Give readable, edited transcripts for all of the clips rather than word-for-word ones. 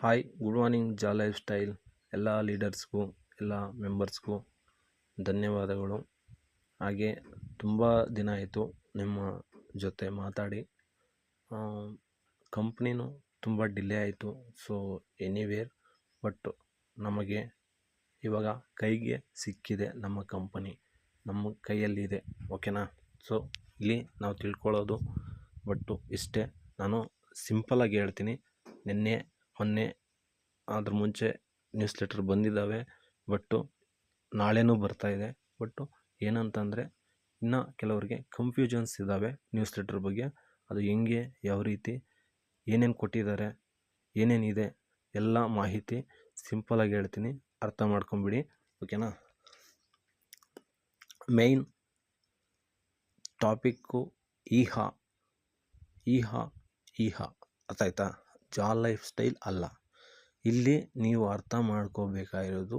Hi good morning ಜಾ life style ಎಲ್ಲ ಲೀಡರ್ಸ್ಗೂ ಎಲ್ಲ ಮೆಂಬರ್ಸ್ಗೂ ಧನ್ಯವಾದಗಳು. ಹಾಗೆ ತುಂಬ ದಿನ ಆಯಿತು ನಿಮ್ಮ ಜೊತೆ ಮಾತಾಡಿ. ಕಂಪ್ನಿನೂ ತುಂಬ ಡಿಲೇ ಆಯಿತು. ಸೊ ಎನಿವೇರ್ ಬಟ್ ನಮಗೆ ಇವಾಗ ಕೈಗೆ ಸಿಕ್ಕಿದೆ, ನಮ್ಮ ಕಂಪನಿ ನಮ್ಮ ಕೈಯಲ್ಲಿದೆ. ಓಕೆನಾ? ಸೊ ಇಲ್ಲಿ ನಾವು ತಿಳ್ಕೊಳ್ಳೋದು ಬಟ್ಟು ಇಷ್ಟೇ. ನಾನು ಸಿಂಪಲಾಗಿ ಹೇಳ್ತೀನಿ. ನಿನ್ನೆ ಮೊನ್ನೆ ಅದ್ರ ಮುಂಚೆ ನ್ಯೂಸ್ ಲೆಟರ್ ಬಂದಿದ್ದಾವೆ, ಬಟ್ಟು ನಾಳೆನೂ ಬರ್ತಾಯಿದೆ. ಬಟ್ಟು ಏನಂತಂದರೆ ಇನ್ನು ಕೆಲವರಿಗೆ ಕನ್ಫ್ಯೂಷನ್ಸ್ ಇದ್ದಾವೆ ನ್ಯೂಸ್ ಲೆಟರ್ ಬಗ್ಗೆ. ಅದು ಹೆಂಗೆ, ಯಾವ ರೀತಿ, ಏನೇನು ಕೊಟ್ಟಿದ್ದಾರೆ, ಏನೇನಿದೆ ಎಲ್ಲ ಮಾಹಿತಿ ಸಿಂಪಲಾಗಿ ಹೇಳ್ತೀನಿ, ಅರ್ಥ ಮಾಡ್ಕೊಂಬಿಡಿ. ಓಕೆನಾ? ಮೇಯ್ನ್ ಟಾಪಿಕ್ಕು ಈಹಾ ಅರ್ಥ ಆಯ್ತಾ? ಜಾ ಲೈಫ್ ಸ್ಟೈಲ್ ಅಲ್ಲ. ಇಲ್ಲಿ ನೀವು ಅರ್ಥ ಮಾಡ್ಕೋಬೇಕಾಗಿರೋದು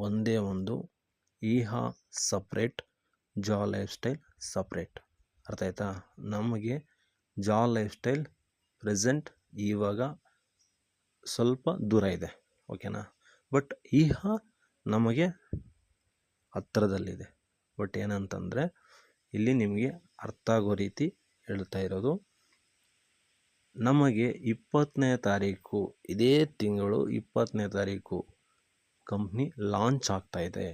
ಒಂದೇ ಒಂದು, ಈಹಾ ಸಪ್ರೇಟ್, ಜಾ ಲೈಫ್ ಸ್ಟೈಲ್ ಸಪ್ರೇಟ್. ಅರ್ಥ ಆಯ್ತಾ? ನಮಗೆ ಜಾ ಲೈಫ್ ಸ್ಟೈಲ್ ಪ್ರೆಸೆಂಟ್ ಇವಾಗ ಸ್ವಲ್ಪ ದೂರ ಇದೆ. ಓಕೆನಾ? ಬಟ್ ಈಹಾ ನಮಗೆ ಹತ್ತಿರದಲ್ಲಿದೆ. ಬಟ್ ಏನಂತಂದರೆ ಇಲ್ಲಿ ನಿಮಗೆ ಅರ್ಥ ಆಗೋ ರೀತಿ ಹೇಳ್ತಾ ಇರೋದು, ನಮಗೆ 20ನೇ ತಾರೀಕು, ಇದೇ ತಿಂಗಳು 20ನೇ ತಾರೀಕು ಕಂಪ್ನಿ ಲಾಂಚ್ ಆಗ್ತಾಯಿದೆ.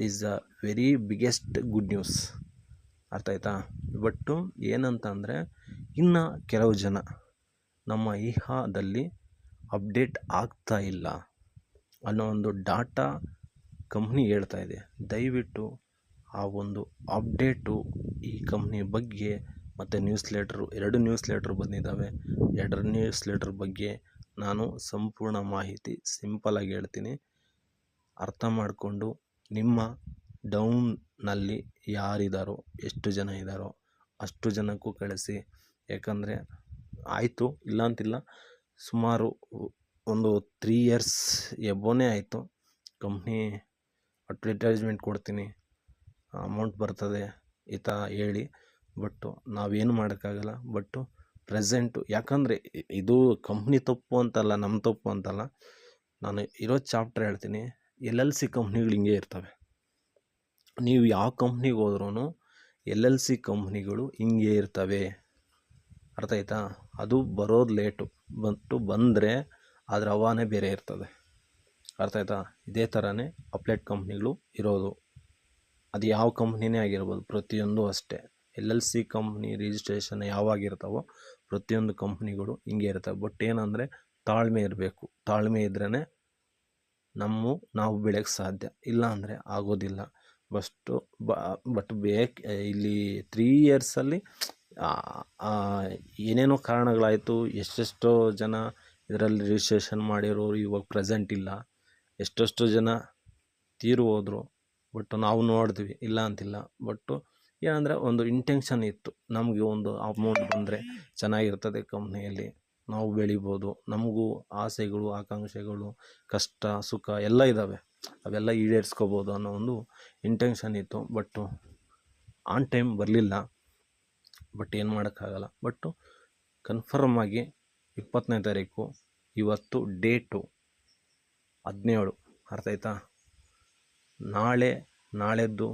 This the very biggest good news. ಅರ್ಥ ಆಯ್ತಾ? ಬಟ್ಟು ಏನಂತಂದರೆ ಇನ್ನು ಕೆಲವು ಜನ ನಮ್ಮ ಈಹಾದಲ್ಲಿ ಅಪ್ಡೇಟ್ ಆಗ್ತಾ ಇಲ್ಲ ಅನ್ನೋ ಒಂದು ಡಾಟಾ ಕಂಪ್ನಿ ಹೇಳ್ತಾ ಇದೆ. ದಯವಿಟ್ಟು ಆ ಒಂದು ಅಪ್ಡೇಟು ಈ ಕಂಪ್ನಿ ಬಗ್ಗೆ ಮತ್ತು ನ್ಯೂಸ್ ಲೆಟ್ರು, 2 ನ್ಯೂಸ್ ಲೆಟ್ರ್ ಬಂದಿದ್ದಾವೆ. 2 ನ್ಯೂಸ್ ಲೆಟ್ರ್ ಬಗ್ಗೆ ನಾನು ಸಂಪೂರ್ಣ ಮಾಹಿತಿ ಸಿಂಪಲಾಗಿ ಹೇಳ್ತೀನಿ. ಅರ್ಥ ಮಾಡಿಕೊಂಡು ನಿಮ್ಮ ಡೌನ್ನಲ್ಲಿ ಯಾರಿದ್ದಾರೋ, ಎಷ್ಟು ಜನ ಇದ್ದಾರೋ ಅಷ್ಟು ಜನಕ್ಕೂ ಕಳಿಸಿ. ಯಾಕಂದರೆ ಆಯಿತು ಇಲ್ಲ ಅಂತಿಲ್ಲ, ಸುಮಾರು ಒಂದು 3 ಇಯರ್ಸ್ ಎಬೋನೇ ಆಯಿತು. ಕಂಪ್ನಿ ಅಡ್ವರ್ಟೈಸ್ಮೆಂಟ್ ಕೊಡ್ತೀನಿ, ಅಮೌಂಟ್ ಬರ್ತದೆ ಈ ಥರ ಹೇಳಿ. ಬಟ್ಟು ನಾವೇನು ಮಾಡೋಕ್ಕಾಗಲ್ಲ. ಬಟ್ಟು ಪ್ರೆಸೆಂಟು, ಯಾಕಂದರೆ ಇದು ಕಂಪ್ನಿ ತಪ್ಪು ಅಂತಲ್ಲ, ನಮ್ಮ ತಪ್ಪು ಅಂತಲ್ಲ, ನಾನು ಇರೋ ಚಾಪ್ಟರ್ ಹೇಳ್ತೀನಿ. LLC ಕಂಪ್ನಿಗಳು ಹಿಂಗೆ ಇರ್ತವೆ. ನೀವು ಯಾವ ಕಂಪ್ನಿಗೆ ಹೋದ್ರೂ LLC ಕಂಪ್ನಿಗಳು ಹಿಂಗೆ ಇರ್ತವೆ. ಅರ್ಥ ಆಯ್ತಾ? ಅದು ಬರೋದು ಲೇಟು, ಬಂದರೆ ಅದರ ಹವಾನೇ ಬೇರೆ ಇರ್ತದೆ. ಅರ್ಥ ಆಯ್ತಾ? ಇದೇ ಥರನೇ ಅಪ್ಲೇಟ್ ಕಂಪ್ನಿಗಳು ಇರೋದು. ಅದು ಯಾವ ಕಂಪ್ನಿನೇ ಆಗಿರ್ಬೋದು, ಪ್ರತಿಯೊಂದು ಅಷ್ಟೇ. LLC ಕಂಪ್ನಿ ರಿಜಿಸ್ಟ್ರೇಷನ್ ಯಾವಾಗಿರ್ತಾವೋ ಪ್ರತಿಯೊಂದು ಕಂಪ್ನಿಗಳು ಹಿಂಗೆ ಇರ್ತವೆ. ಬಟ್ ಏನಂದರೆ ತಾಳ್ಮೆ ಇರಬೇಕು. ತಾಳ್ಮೆ ಇದ್ರೇ ನಾವು ಬೆಳೆಯೋಕ್ಕೆ ಸಾಧ್ಯ, ಇಲ್ಲ ಅಂದರೆ ಆಗೋದಿಲ್ಲ. ಬಟ್ ಇಲ್ಲಿ 3 ಇಯರ್ಸಲ್ಲಿ ಏನೇನೋ ಕಾರಣಗಳಾಯಿತು. ಎಷ್ಟೆಷ್ಟೋ ಜನ ಇದರಲ್ಲಿ ರಿಜಿಸ್ಟ್ರೇಷನ್ ಮಾಡಿರೋರು ಇವಾಗ ಪ್ರೆಸೆಂಟ್ ಇಲ್ಲ, ಎಷ್ಟೆಷ್ಟೋ ಜನ ತೀರು ಹೋದರು. ಬಟ್ ನಾವು ನೋಡಿದ್ವಿ, ಇಲ್ಲ ಅಂತಿಲ್ಲ. ಬಟ್ಟು ಏನಂದರೆ ಒಂದು ಇಂಟೆನ್ಷನ್ ಇತ್ತು, ನಮಗೆ ಒಂದು ಅಮೌಂಟ್ ಬಂದರೆ ಚೆನ್ನಾಗಿರ್ತದೆ, ಕಂಪ್ನಿಯಲ್ಲಿ ನಾವು ಬೆಳಿಬೋದು, ನಮಗೂ ಆಸೆಗಳು ಆಕಾಂಕ್ಷೆಗಳು ಕಷ್ಟ ಸುಖ ಎಲ್ಲ ಇದ್ದಾವೆ, ಅವೆಲ್ಲ ಈಡೇರಿಸ್ಕೋಬೋದು ಅನ್ನೋ ಒಂದು ಇಂಟೆನ್ಷನ್ ಇತ್ತು. ಬಟ್ಟು ಆನ್ ಟೈಮ್ ಬರಲಿಲ್ಲ. ಬಟ್ ಏನು ಮಾಡೋಕ್ಕಾಗಲ್ಲ. ಬಟ್ಟು ಕನ್ಫರ್ಮ್ ಆಗಿ 20ನೇ ತಾರೀಕು, ಇವತ್ತು ಡೇಟು 17. ಅರ್ಥ ಆಯ್ತಾ? ನಾಳೆದ್ದು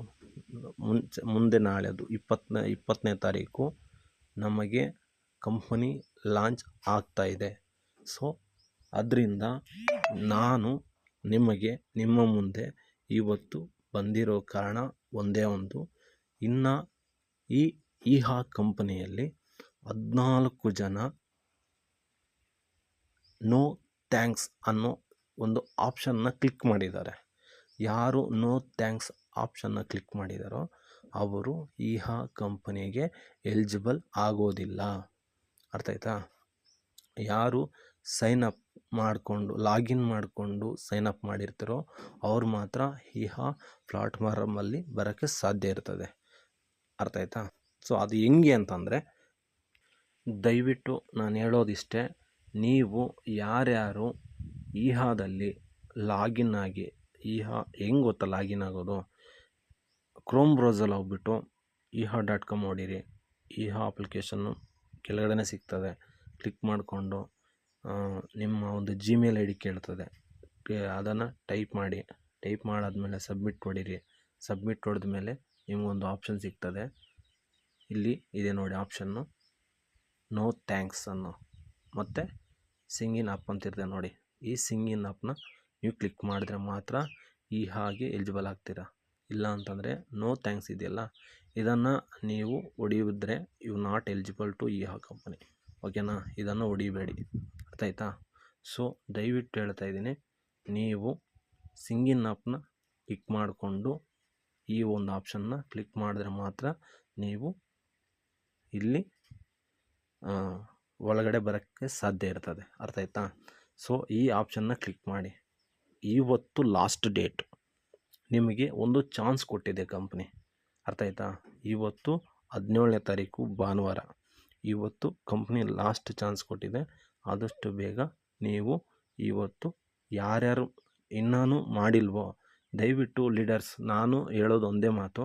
ಮುಂದೆ ನಾಳೆದು 20ನೇ ತಾರೀಕು ನಮಗೆ ಕಂಪನಿ ಲಾಂಚ್ ಆಗ್ತಾಯಿದೆ. ಸೊ ಅದರಿಂದ ನಾನು ನಿಮ್ಮ ಮುಂದೆ ಇವತ್ತು ಬಂದಿರೋ ಕಾರಣ ಒಂದೇ ಒಂದು, ಇನ್ನು ಈಹಾ ಕಂಪನಿಯಲ್ಲಿ 14 ಜನ ನೋ ಥ್ಯಾಂಕ್ಸ್ ಅನ್ನೋ ಒಂದು ಆಪ್ಷನ್ನ ಕ್ಲಿಕ್ ಮಾಡಿದ್ದಾರೆ. ಯಾರು ನೋ ಥ್ಯಾಂಕ್ಸ್ ಆಪ್ಷನ್ನ ಕ್ಲಿಕ್ ಮಾಡಿದಾರೋ ಅವರು ಈಹಾ ಕಂಪನಿಗೆ ಎಲಿಜಿಬಲ್ ಆಗೋದಿಲ್ಲ. ಅರ್ಥ ಆಯ್ತಾ? ಯಾರು ಸೈನಪ್ ಮಾಡಿಕೊಂಡು ಲಾಗಿನ್ ಮಾಡಿಕೊಂಡು ಸೈನಪ್ ಮಾಡಿರ್ತಾರೋ ಅವ್ರು ಮಾತ್ರ ಈಹಾ ಪ್ಲಾಟ್ಫಾರ್ಮಲ್ಲಿ ಬರೋಕ್ಕೆ ಸಾಧ್ಯ ಇರ್ತದೆ. ಅರ್ಥ ಆಯ್ತಾ? ಸೊ ಅದು ಹೆಂಗೆ ಅಂತಂದರೆ, ದಯವಿಟ್ಟು ನಾನು ಹೇಳೋದಿಷ್ಟೇ, ನೀವು ಯಾರ್ಯಾರು ಈಹಾದಲ್ಲಿ ಲಾಗಿನ್ ಆಗಿ, ಈಹಾ ಹೆಂಗೆ ಗೊತ್ತಾ ಲಾಗಿನ್ ಆಗೋದು? ಕ್ರೋಮ್ ಬ್ರೌಸಲ್ಲಿ ಹೋಗ್ಬಿಟ್ಟು EHA.com ಹೊಡೀರಿ. ಈಹಾ ಅಪ್ಲಿಕೇಶನ್ನು ಕೆಳಗಡೆ ಸಿಗ್ತದೆ. ಕ್ಲಿಕ್ ಮಾಡಿಕೊಂಡು ನಿಮ್ಮ ಒಂದು ಜಿಮೇಲ್ ಐ ಡಿ ಕೇಳ್ತದೆ. ಅದನ್ನು ಟೈಪ್ ಮಾಡಾದ್ಮೇಲೆ ಸಬ್ಮಿಟ್ ಹೊಡೀರಿ. ಸಬ್ಮಿಟ್ ಹೊಡೆದ್ಮೇಲೆ ನಿಮಗೊಂದು ಆಪ್ಷನ್ ಸಿಗ್ತದೆ. ಇಲ್ಲಿ ಇದೆ ನೋಡಿ ಆಪ್ಷನ್ನು, ನೋ ಥ್ಯಾಂಕ್ಸ್ ಅನ್ನೋ ಮತ್ತು ಸಿಂಗಿನ್ ಅಪ್ ಅಂತಿರ್ತದೆ ನೋಡಿ. ಈ ಸಿಂಗಿನ್ ಅಪ್ನ ನೀವು ಕ್ಲಿಕ್ ಮಾಡಿದ್ರೆ ಮಾತ್ರ ಈ ಹಾಗೆ ಎಲಿಜಿಬಲ್ ಆಗ್ತೀರಾ. ಇಲ್ಲ ಅಂತಂದರೆ ನೋ ಥ್ಯಾಂಕ್ಸ್ ಇದೆಯಲ್ಲ, ಇದನ್ನು ನೀವು ಹೊಡಿಯಿದ್ರೆ ಯು ನಾಟ್ ಎಲಿಜಿಬಲ್ ಟು ಈ ಕಂಪನಿ. ಓಕೆನಾ, ಇದನ್ನು ಹೊಡಿಬೇಡಿ, ಅರ್ಥ ಆಯ್ತಾ? ಸೊ ದಯವಿಟ್ಟು ಹೇಳ್ತಾ ಇದ್ದೀನಿ, ನೀವು ಸಿಂಗಿನ್ ಅಪ್ನ ಕ್ಲಿಕ್ ಮಾಡಿಕೊಂಡು ಈ ಒಂದು ಆಪ್ಷನ್ನ ಕ್ಲಿಕ್ ಮಾಡಿದ್ರೆ ಮಾತ್ರ ನೀವು ಇಲ್ಲಿ ಒಳಗಡೆ ಬರೋಕ್ಕೆ ಸಾಧ್ಯ ಇರ್ತದೆ, ಅರ್ಥ ಆಯ್ತಾ? ಸೊ ಈ ಆಪ್ಷನ್ನ ಕ್ಲಿಕ್ ಮಾಡಿ. ಇವತ್ತು ಲಾಸ್ಟ್ ಡೇಟ್, ನಿಮಗೆ ಒಂದು ಚಾನ್ಸ್ ಕೊಟ್ಟಿದೆ ಕಂಪ್ನಿ, ಅರ್ಥ ಆಯ್ತಾ? ಇವತ್ತು 17ನೇ ತಾರೀಕು ಭಾನುವಾರ, ಇವತ್ತು ಕಂಪ್ನಿ ಲಾಸ್ಟ್ ಚಾನ್ಸ್ ಕೊಟ್ಟಿದೆ. ಆದಷ್ಟು ಬೇಗ ನೀವು ಇವತ್ತು ಯಾರ್ಯಾರು ಇನ್ನೂ ಮಾಡಿಲ್ವೋ ದಯವಿಟ್ಟು ಲೀಡರ್ಸ್, ನಾನು ಹೇಳೋದು ಒಂದೇ ಮಾತು,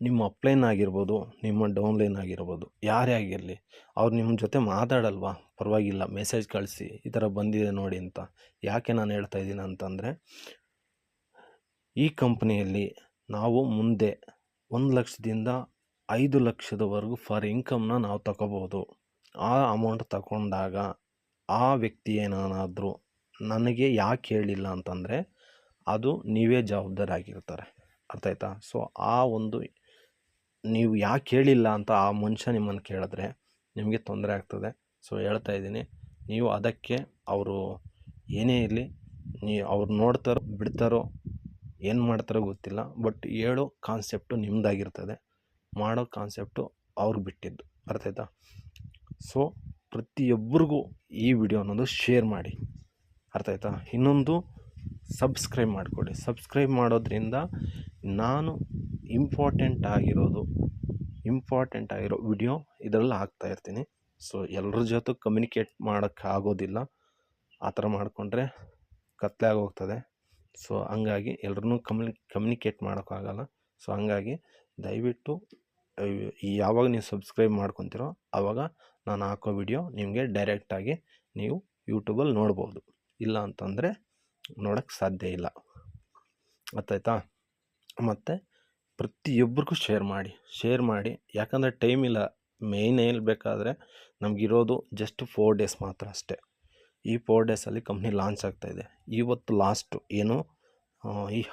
ನಿಮ್ಮ ಅಪ್ಲೈನ್ ಆಗಿರ್ಬೋದು, ನಿಮ್ಮ ಡೌನ್ಲೈನ್ ಆಗಿರ್ಬೋದು, ಯಾರೇ ಆಗಿರಲಿ, ಅವ್ರು ನಿಮ್ಮ ಜೊತೆ ಮಾತಾಡಲ್ವಾ, ಪರವಾಗಿಲ್ಲ, ಮೆಸೇಜ್ ಕಳಿಸಿ ಈ ಥರ ಬಂದಿದೆ ನೋಡಿ ಅಂತ. ಯಾಕೆ ನಾನು ಹೇಳ್ತಾ ಇದ್ದೀನಿ ಅಂತಂದರೆ, ಈ ಕಂಪ್ನಿಯಲ್ಲಿ ನಾವು ಮುಂದೆ 1 ಲಕ್ಷದಿಂದ 5 ಲಕ್ಷದವರೆಗೂ ಫಾರ್ ಇನ್ಕಮ್ನ ನಾವು ತಗೋಬೋದು. ಆ ಅಮೌಂಟ್ ತಗೊಂಡಾಗ ಆ ವ್ಯಕ್ತಿ ಏನಾದರೂ ನನಗೆ ಯಾಕೆ ಹೇಳಿಲ್ಲ ಅಂತಂದರೆ ಅದು ನೀವೇ ಜವಾಬ್ದಾರಿ ಆಗಿರ್ತಾರೆ, ಅರ್ಥ ಆಯ್ತಾ? ಸೊ ಆ ಒಂದು ನೀವು ಯಾಕೆ ಹೇಳಿಲ್ಲ ಅಂತ ಆ ಮನುಷ್ಯ ನಿಮ್ಮನ್ನು ಕೇಳಿದ್ರೆ ನಿಮಗೆ ತೊಂದರೆ ಆಗ್ತದೆ. ಸೊ ಹೇಳ್ತಾ ಇದ್ದೀನಿ, ನೀವು ಅದಕ್ಕೆ ಅವರು ಏನೇ ಇರಲಿ, ಅವ್ರು ನೋಡ್ತಾರೋ ಬಿಡ್ತಾರೋ ಏನು ಮಾಡ್ತಾರೋ ಗೊತ್ತಿಲ್ಲ, ಬಟ್ ಹೇಳೋ ಕಾನ್ಸೆಪ್ಟು ನಿಮ್ಮದಾಗಿರ್ತದೆ, ಮಾಡೋ ಕಾನ್ಸೆಪ್ಟು ಅವ್ರಿಗೆ ಬಿಟ್ಟಿದ್ದು, ಅರ್ಥ ಆಯ್ತಾ? ಸೊ ಪ್ರತಿಯೊಬ್ಬರಿಗೂ ಈ ವಿಡಿಯೋ ಅನ್ನೋದು ಶೇರ್ ಮಾಡಿ, ಅರ್ಥ ಆಯ್ತಾ? ಇನ್ನೊಂದು ಸಬ್ಸ್ಕ್ರೈಬ್ ಮಾಡಿಕೊಡಿ. ಸಬ್ಸ್ಕ್ರೈಬ್ ಮಾಡೋದ್ರಿಂದ ನಾನು ಇಂಪಾರ್ಟೆಂಟ್ ಆಗಿರೋ ವಿಡಿಯೋ ಇದರಲ್ಲಿ ಹಾಕ್ತಾಯಿರ್ತೀನಿ. ಸೊ ಎಲ್ಲರ ಜೊತೆ ಕಮ್ಯುನಿಕೇಟ್ ಮಾಡೋಕ್ಕಾಗೋದಿಲ್ಲ, ಆ ಥರ ಮಾಡಿಕೊಂಡ್ರೆ ಕತ್ಲೆ ಆಗೋಗ್ತದೆ. ಸೊ ಹಂಗಾಗಿ ಎಲ್ಲರನ್ನೂ ಕಮ್ಯುನಿಕೇಟ್ ಮಾಡೋಕ್ಕಾಗಲ್ಲ. ಸೊ ಹಂಗಾಗಿ ದಯವಿಟ್ಟು ಯಾವಾಗ ನೀವು ಸಬ್ಸ್ಕ್ರೈಬ್ ಮಾಡ್ಕೊತೀರೋ ಆವಾಗ ನಾನು ಹಾಕೋ ವಿಡಿಯೋ ನಿಮಗೆ ಡೈರೆಕ್ಟಾಗಿ ನೀವು ಯೂಟ್ಯೂಬಲ್ಲಿ ನೋಡ್ಬೋದು. ಇಲ್ಲ ಅಂತಂದರೆ ನೋಡೋಕ್ಕೆ ಸಾಧ್ಯ ಇಲ್ಲ, ಗೊತ್ತಾಯ್ತಾ? ಮತ್ತು ಪ್ರತಿಯೊಬ್ಬರಿಗೂ ಶೇರ್ ಮಾಡಿ, ಯಾಕಂದರೆ ಟೈಮ್ ಇಲ್ಲ. ಮೇಯ್ನ್ ಹೇಳ್ಬೇಕಾದ್ರೆ ನಮಗಿರೋದು ಜಸ್ಟ್ 4 ಡೇಸ್ ಮಾತ್ರ ಅಷ್ಟೇ. ಈ 4 ಡೇಸಲ್ಲಿ ಕಂಪ್ನಿ ಲಾಂಚ್ ಆಗ್ತಾಯಿದೆ. ಇವತ್ತು ಲಾಸ್ಟು ಏನು ಈಗ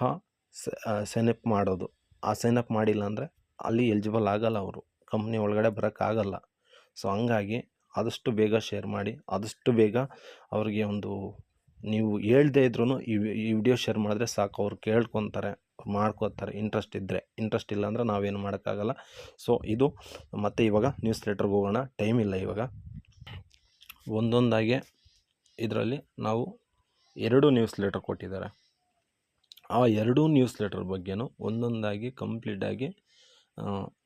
ಸೈನಪ್ ಮಾಡೋದು. ಆ ಸೈನಪ್ ಮಾಡಿಲ್ಲ ಅಂದರೆ ಅಲ್ಲಿ ಎಲಿಜಿಬಲ್ ಆಗಲ್ಲ, ಅವರು ಕಂಪ್ನಿ ಒಳಗಡೆ ಬರೋಕ್ಕಾಗಲ್ಲ. ಸೊ ಹಂಗಾಗಿ ಆದಷ್ಟು ಬೇಗ ಶೇರ್ ಮಾಡಿ, ಆದಷ್ಟು ಬೇಗ ಅವ್ರಿಗೆ ಒಂದು ನೀವು ಹೇಳ್ದೇ ಇದ್ರೂ ಈ ವಿಡಿಯೋ ಶೇರ್ ಮಾಡಿದ್ರೆ ಸಾಕು, ಅವ್ರು ಕೇಳ್ಕೊತಾರೆ, ಮಾಡ್ಕೋತಾರೆ, ಇಂಟ್ರೆಸ್ಟ್ ಇಲ್ಲ ಅಂದರೆ ನಾವೇನು ಮಾಡೋಕ್ಕಾಗಲ್ಲ. ಸೊ ಇದು ಮತ್ತು ಇವಾಗ ನ್ಯೂಸ್ ಲೆಟರ್ಗೆ ಹೋಗೋಣ, ಟೈಮ್ ಇಲ್ಲ ಇವಾಗ. ಒಂದೊಂದಾಗೆ ಇದರಲ್ಲಿ ನಾವು 2 ನ್ಯೂಸ್ ಲೆಟರ್ ಕೊಟ್ಟಿದ್ದಾರೆ. ಆ 2 ನ್ಯೂಸ್ ಲೆಟರ್ ಬಗ್ಗೆನೂ ಒಂದೊಂದಾಗಿ ಕಂಪ್ಲೀಟಾಗಿ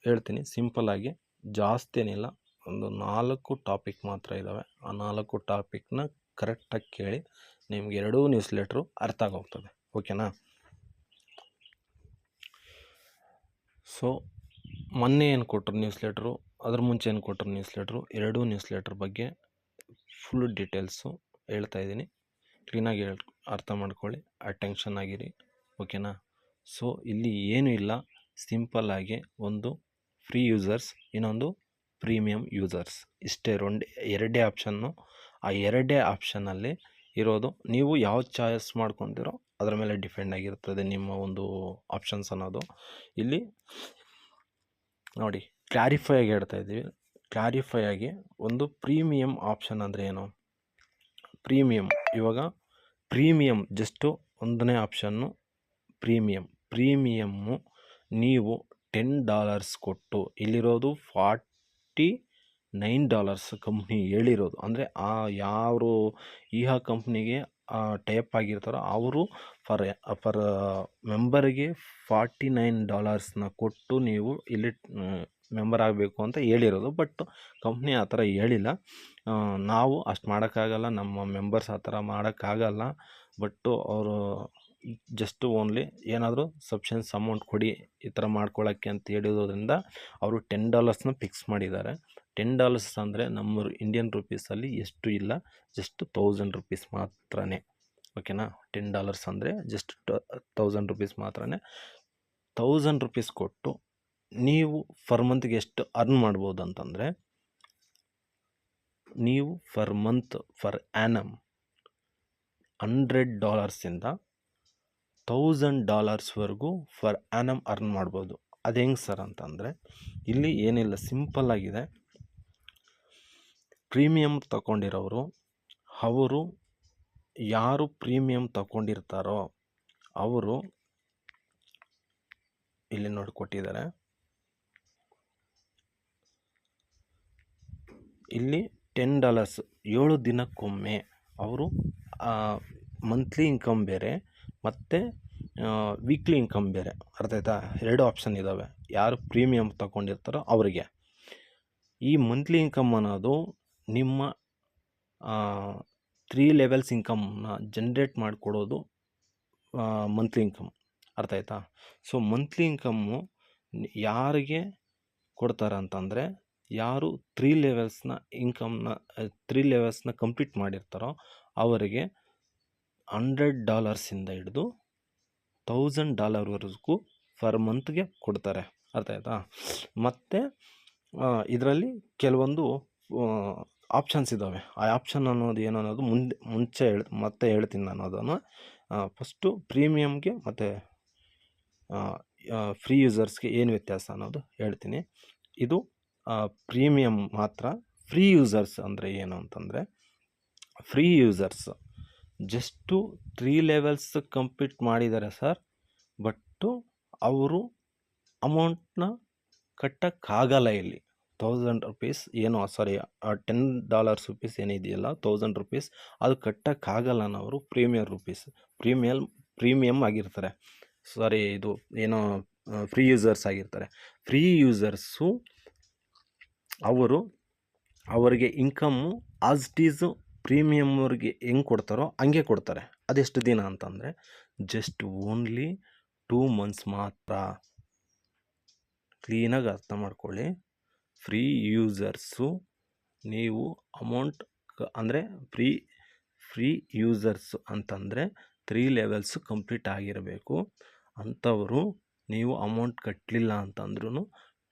ಹೇಳ್ತೀನಿ, ಸಿಂಪಲ್ಲಾಗಿ, ಜಾಸ್ತಿ ಏನಿಲ್ಲ. ಒಂದು 4 ಟಾಪಿಕ್ ಮಾತ್ರ ಇದ್ದಾವೆ. ಆ 4 ಟಾಪಿಕ್ನ ಕರೆಕ್ಟಾಗಿ ಕೇಳಿ, ನಿಮ್ಗೆ 2 ನ್ಯೂಸ್ ಲೆಟ್ರು ಅರ್ಥ ಆಗೋಗ್ತದೆ, ಓಕೆನಾ? ಸೊ ಮೊನ್ನೆ ಏನು ಕೊಟ್ಟರು ನ್ಯೂಸ್ ಲೆಟ್ರು, ಅದ್ರ ಮುಂಚೆ ಏನು ಕೊಟ್ಟರು ನ್ಯೂಸ್ ಲೆಟ್ರು, 2 ನ್ಯೂಸ್ ಲೆಟ್ರ್ ಬಗ್ಗೆ ಫುಲ್ ಡೀಟೇಲ್ಸು ಹೇಳ್ತಾ ಇದ್ದೀನಿ. ಕ್ಲೀನಾಗಿ ಅರ್ಥ ಮಾಡ್ಕೊಳ್ಳಿ, ಅಟೆನ್ಷನ್ ಆಗಿರಿ, ಓಕೆನಾ? ಸೊ ಇಲ್ಲಿ ಏನೂ ಇಲ್ಲ, ಸಿಂಪಲ್ಲಾಗಿ ಒಂದು ಫ್ರೀ ಯೂಸರ್ಸ್, ಇನ್ನೊಂದು ಪ್ರೀಮಿಯಮ್ ಯೂಸರ್ಸ್, ಇಷ್ಟೇ ಎರಡೇ ಆಪ್ಷನ್ನು. ಆ ಎರಡೇ ಆಪ್ಷನ್ನಲ್ಲಿ ಇರೋದು, ನೀವು ಯಾವ ಚಾಯ್ಸ್ ಮಾಡ್ಕೊತೀರೋ ಅದರ ಮೇಲೆ ಡಿಪೆಂಡ್ ಆಗಿರ್ತದೆ ನಿಮ್ಮ ಒಂದು ಆಪ್ಷನ್ಸ್ ಅನ್ನೋದು. ಇಲ್ಲಿ ನೋಡಿ, ಕ್ಲಾರಿಫೈ ಆಗಿ ಹೇಳ್ತಾ ಇದ್ದೀವಿ. ಕ್ಲಾರಿಫೈ ಆಗಿ, ಒಂದು ಪ್ರೀಮಿಯಮ್ ಆಪ್ಷನ್ ಅಂದರೆ ಏನು? ಇವಾಗ ಪ್ರೀಮಿಯಮ್ ಜಸ್ಟು 1ನೇ ಆಪ್ಷನ್ನು ಪ್ರೀಮಿಯಮ್ಮು ನೀವು $10 ಕೊಟ್ಟು, ಇಲ್ಲಿರೋದು $49 ಕಂಪ್ನಿ ಹೇಳಿರೋದು. ಅಂದರೆ ಯಾರು ಈ ಕಂಪ್ನಿಗೆ ಟೈಪ್ ಆಗಿರ್ತಾರೋ ಅವರು ಫರ್ ಮೆಂಬರ್ಗೆ $49 ಕೊಟ್ಟು ನೀವು ಇಲ್ಲಿ ಮೆಂಬರ್ ಆಗಬೇಕು ಅಂತ ಹೇಳಿರೋದು. ಬಟ್ ಕಂಪ್ನಿ ಆ ಥರ ಹೇಳಿಲ್ಲ. ನಾವು ಅಷ್ಟು ಮಾಡೋಕ್ಕಾಗಲ್ಲ, ನಮ್ಮ ಮೆಂಬರ್ಸ್ ಆ ಥರ ಮಾಡೋಕ್ಕಾಗಲ್ಲ. ಬಟ್ಟು ಅವರು ಜಸ್ಟ್ ಓನ್ಲಿ ಏನಾದರೂ ಸಬ್ಷನ್ಸ್ ಅಮೌಂಟ್ ಕೊಡಿ ಈ ಥರ ಮಾಡ್ಕೊಳ್ಳೋಕ್ಕೆ ಅಂತ ಹೇಳಿರೋದ್ರಿಂದ ಅವರು $10 ಫಿಕ್ಸ್ ಮಾಡಿದ್ದಾರೆ. $10 ಅಂದರೆ ನಮ್ಮ ಇಂಡಿಯನ್ ರುಪೀಸಲ್ಲಿ ಎಷ್ಟು ಇಲ್ಲ, ಜಸ್ಟ್ 1000 ರೂಪೀಸ್ ಮಾತ್ರನೇ. ಓಕೆನಾ, $10 ಅಂದರೆ ಜಸ್ಟ್ 1000 ರೂಪೀಸ್ ಮಾತ್ರನೇ. 1000 ರೂಪೀಸ್ ಕೊಟ್ಟು ನೀವು ಫರ್ ಮಂತ್ಗೆ ಎಷ್ಟು ಅರ್ನ್ ಮಾಡ್ಬೋದು ಅಂತಂದರೆ, ನೀವು ಫರ್ ಮಂತ್ ಫರ್ ಆ್ಯನಮ್ $100 $1000ವರೆಗೂ ಫರ್ ಆ್ಯನಮ್ ಅರ್ನ್ ಮಾಡ್ಬೋದು. ಅದು ಹೆಂಗೆ ಸರ್ ಅಂತಂದರೆ, ಇಲ್ಲಿ ಏನಿಲ್ಲ, ಸಿಂಪಲ್ ಆಗಿದೆ. ಪ್ರೀಮಿಯಮ್ ತಗೊಂಡಿರೋರು, ಅವರು ಯಾರು ಪ್ರೀಮಿಯಮ್ ತಗೊಂಡಿರ್ತಾರೋ ಅವರು ಇಲ್ಲಿ ನೋಡಿ ಕೊಟ್ಟಿದ್ದಾರೆ, ಇಲ್ಲಿ $10 7 ದಿನಕ್ಕೊಮ್ಮೆ ಅವರು ಮಂತ್ಲಿ ಇನ್ಕಮ್ ಬೇರೆ ಮತ್ತು ವೀಕ್ಲಿ ಇನ್ಕಮ್ ಬೇರೆ. ಅರ್ಥ ಆಯ್ತಾ? 2 ಆಪ್ಷನ್ ಇದ್ದಾವೆ ಯಾರು ಪ್ರೀಮಿಯಮ್ ತಗೊಂಡಿರ್ತಾರೋ ಅವರಿಗೆ. ಈ ಮಂತ್ಲಿ ಇನ್ಕಮ್ ಅನ್ನೋದು ನಿಮ್ಮ 3 ಲೆವೆಲ್ಸ್ ಇನ್ಕಮ್ನ ಜನ್ರೇಟ್ ಮಾಡಿಕೊಡೋದು ಮಂತ್ಲಿ ಇನ್ಕಮ್. ಅರ್ಥ ಆಯ್ತಾ? ಸೊ ಮಂತ್ಲಿ ಇನ್ಕಮ್ಮು ಯಾರಿಗೆ ಕೊಡ್ತಾರೆ ಅಂತಂದರೆ, ಯಾರು 3 ಲೆವೆಲ್ಸ್ನ ಇನ್ಕಮ್ನ 3 ಲೆವೆಲ್ಸ್ನ ಕಂಪ್ಲೀಟ್ ಮಾಡಿರ್ತಾರೋ ಅವರಿಗೆ $100 ಹಿಡಿದು $1000ವರೆಗೂ ಫರ್ ಮಂತ್ಗೆ ಕೊಡ್ತಾರೆ. ಅರ್ಥ ಆಯ್ತಾ? ಮತ್ತು ಇದರಲ್ಲಿ ಕೆಲವೊಂದು ಆಪ್ಷನ್ಸ್ ಇದ್ದಾವೆ. ಆ ಆಪ್ಷನ್ ಅನ್ನೋದು ಏನು ಅನ್ನೋದು ಮುಂಚೆ ಮತ್ತೆ ಹೇಳ್ತೀನಿ ನಾನು ಅದನ್ನು. ಫಸ್ಟು ಪ್ರೀಮಿಯಮ್ಗೆ ಮತ್ತು ಫ್ರೀ ಯೂಸರ್ಸ್ಗೆ ಏನು ವ್ಯತ್ಯಾಸ ಅನ್ನೋದು ಹೇಳ್ತೀನಿ. ಇದು ಪ್ರೀಮಿಯಮ್ ಮಾತ್ರ. ಫ್ರೀ ಯೂಸರ್ಸ್ ಅಂದರೆ ಏನು ಅಂತಂದರೆ, free users just 3 levels complete ಮಾಡಿದ್ದಾರೆ ಸರ್, ಬಟ್ಟು ಅವರು ಅಮೌಂಟ್ನ ಕಟ್ಟೋಕ್ಕಾಗಲ್ಲ. ಇಲ್ಲಿ 1000 ರೂಪೀಸ್ ಏನು ಸಾರಿ $10 ರೂಪೀಸ್ ಏನಿದೆಯಲ್ಲ, 1000 ರೂಪೀಸ್ ಅದು ಕಟ್ಟೋಕ್ಕಾಗಲ್ಲ ಅನ್ನೋರು ಪ್ರೀಮಿಯಮ್ ಆಗಿರ್ತಾರೆ. ಸಾರಿ, ಇದು ಏನೋ ಫ್ರೀ ಯೂಸರ್ಸ್ ಆಗಿರ್ತಾರೆ. ಫ್ರೀ ಯೂಸರ್ಸು ಅವರಿಗೆ ಇನ್ಕಮ್ಮು ಆಸ್ ಇಟ್ ಈಸು ಪ್ರೀಮಿಯಮ್ವರಿಗೆ ಹೆಂಗೆ ಕೊಡ್ತಾರೋ ಹಂಗೆ ಕೊಡ್ತಾರೆ. ಅದೆಷ್ಟು ದಿನ ಅಂತಂದರೆ ಜಸ್ಟ್ ಓನ್ಲಿ 2 ಮಂತ್ಸ್ ಮಾತ್ರ. ಕ್ಲೀನಾಗಿ ಅರ್ಥ ಮಾಡ್ಕೊಳ್ಳಿ. ಫ್ರೀ ಯೂಸರ್ಸು ನೀವು ಅಮೌಂಟ್ ಅಂದರೆ ಫ್ರೀ ಯೂಸರ್ಸು ಅಂತಂದರೆ 3 ಲೆವೆಲ್ಸು ಕಂಪ್ಲೀಟ್ ಆಗಿರಬೇಕು. ಅಂಥವರು ನೀವು ಅಮೌಂಟ್ ಕಟ್ಟಲಿಲ್ಲ ಅಂತಂದ್ರೂ